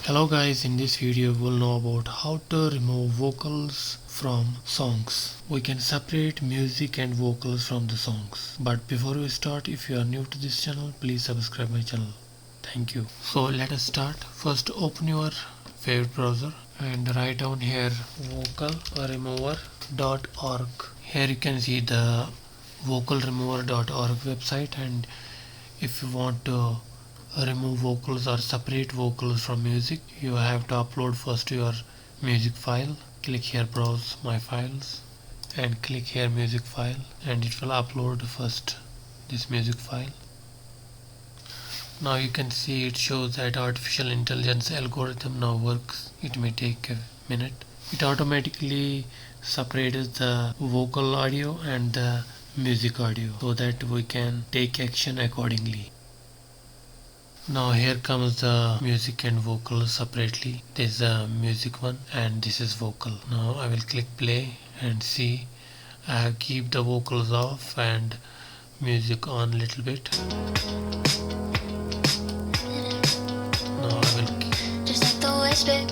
Hello guys, in this video we'll know about how to remove vocals from songs. We can separate music and vocals from the songs. But before we start, if you are new to this channel, please subscribe my channel. Thank you. So let us start. First open your favorite browser and write down here vocalremover.org. Here you can see the vocalremover.org website, and if you want to remove vocals or separate vocals from music, you have to upload first your music file. Click here browse my files and click here music file, and it will upload first this music file. Now you can see it shows that artificial intelligence algorithm now works. It may take a minute. It automatically separates the vocal audio and the music audio so that we can take action accordingly. Now here comes the music and vocal separately. This is the music one and this is vocal. Now I will click play and see I have keep the vocals off and music on little bit. Now I will just like the whisper.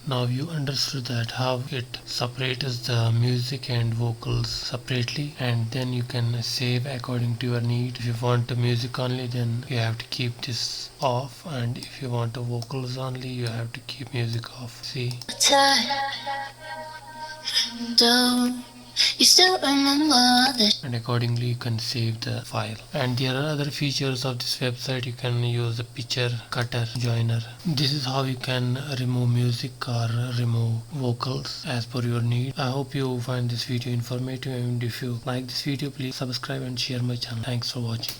Now you understood that how it separates the music and vocals separately, and then you can save according to your need. If you want the music only, then you have to keep this off, and if you want the vocals only, you have to keep music off. See? You still remember this. And accordingly you can save the file. And there are other features of this website. You can use the picture cutter joiner. This is how you can remove music or remove vocals as per your need. I hope you find this video informative, and if you like this video, please subscribe and share my channel. Thanks for watching.